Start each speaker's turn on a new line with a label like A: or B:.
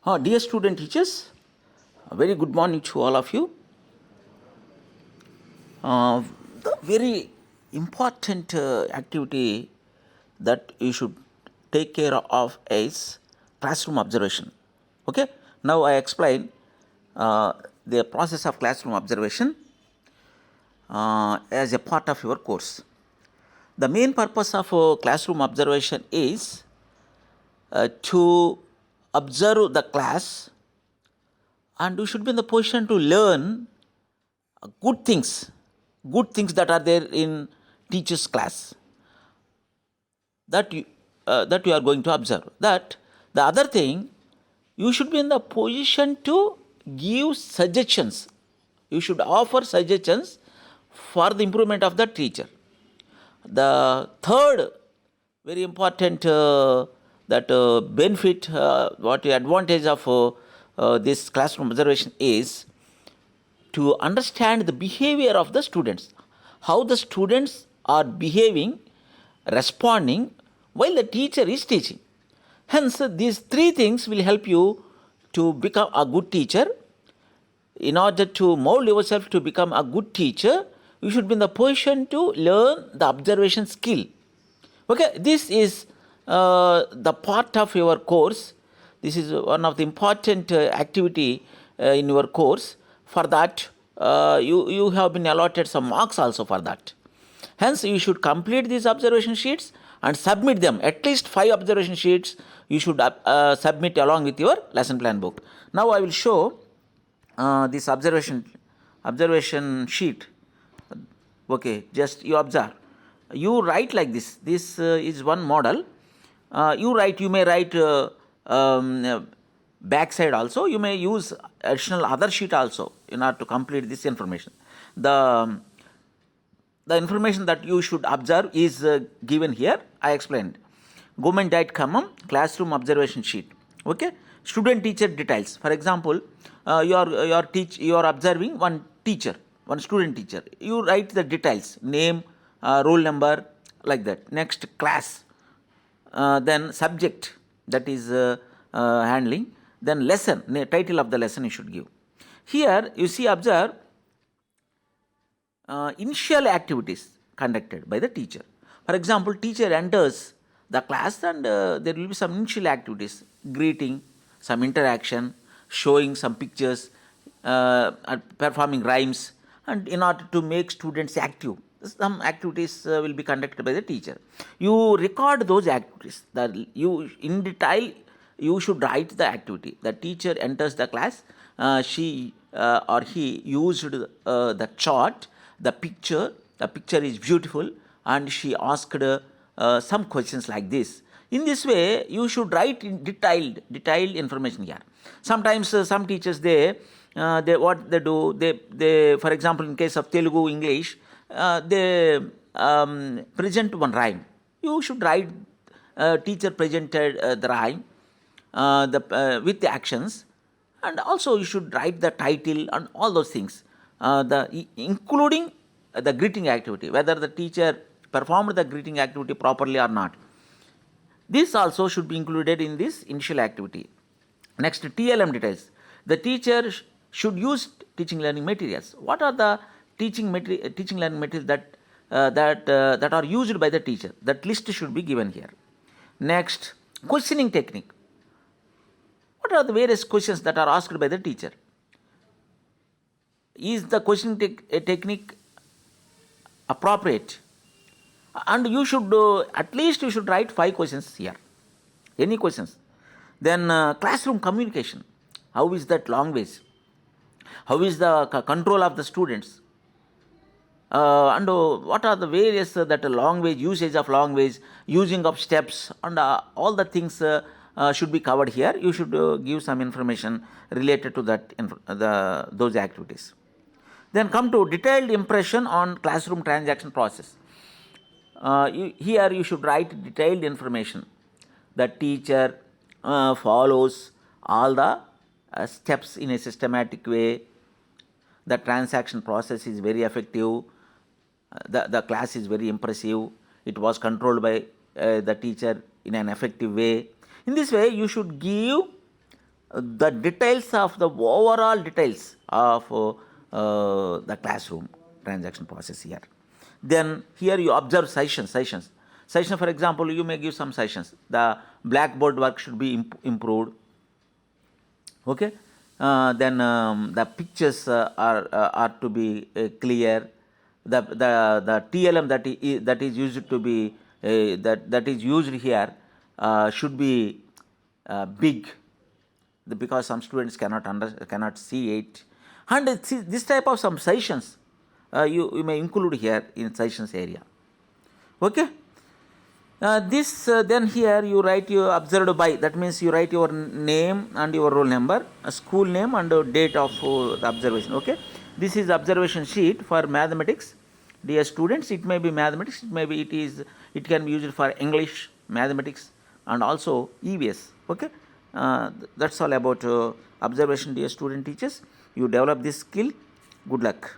A: Dear student teachers, a very good morning to all of you. The very important activity that you should take care of is classroom observation. Okay, now I explain the process of classroom observation as a part of your course. The main purpose of classroom observation is to observe the class, and you should be in the position to learn good things that are there in teacher's class, that you are going to observe. That the other thing, you should be in the position to give suggestions. You should offer suggestions for the improvement of the teacher. The third very important benefit, what the advantage of this classroom observation is to understand the behavior of the students, how the students are behaving, responding while the teacher is teaching. Hence, these three things will help you to become a good teacher. In order to mold yourself to become a good teacher, you should be in the position to learn the observation skill. Okay, this is the part of your course. This is one of the important activity in your course. For that, you have been allotted some marks also for that. Hence, you should complete these observation sheets and submit them. At least 5 observation sheets you should submit along with your lesson plan book. Now, I will show this observation sheet. Okay, just you observe. You write like this. This is one model. You may write backside also. You may use additional other sheet also in order to complete this information. The information that you should observe is given here. I explained. Government diet common classroom observation sheet. Okay, student teacher details. For example, you are observing one teacher, one student teacher. You write the details, name, roll number, like that. Next, class, then subject, that is handling, then lesson, title of the lesson you should give. Here you see, observe initial activities conducted by the teacher. For example, teacher enters the class and there will be some initial activities, greeting, some interaction, showing some pictures, performing rhymes, and in order to make students active, some activities will be conducted by the teacher. You record those activities. That you in detail you should write the activity. The teacher enters the class. She or he used the chart, the picture. The picture is beautiful, and she asked some questions like this. In this way, you should write in detailed information here. Sometimes some teachers they what they do, they for example, in case of Telugu, English, they present one rhyme. You should write teacher presented the rhyme with the actions, and also you should write the title and all those things, including the greeting activity, whether the teacher performed the greeting activity properly or not. This also should be included in this initial activity. Next, TLM details. The teacher should use teaching learning materials. What are the teaching learning materials that are used by the teacher? That list should be given here. Next, questioning technique. What are the various questions that are asked by the teacher? Is the questioning technique appropriate? And you should at least you should write 5 questions here. Any questions? Then classroom communication. How is that language? How is the control of the students? And what are the various that language, usage of language, using of steps, and all the things should be covered here. You should give some information related to that those activities. Then come to detailed impression on classroom transaction process. Here you should write detailed information. The teacher follows all the steps in a systematic way. The transaction process is very effective. The class is very impressive. It was controlled by the teacher in an effective way. In this way, you should give the details of the overall details of the classroom transaction process here. Then here you observe sessions. Session, for example, you may give some sessions. The blackboard work should be improved. Okay. Then the pictures are to be clear. The TLM that is used to be that is used here should be big, because some students cannot see it, and this type of some sessions you may include here in sessions area. Okay. This then here you write your observed by, that means you write your name and your roll number, a school name and date of the observation. Okay, this is observation sheet for mathematics. Dear students, it may be mathematics, it can be used for English, mathematics, and also EVS. Okay, that's all about observation, dear student teachers. You develop this skill. Good luck.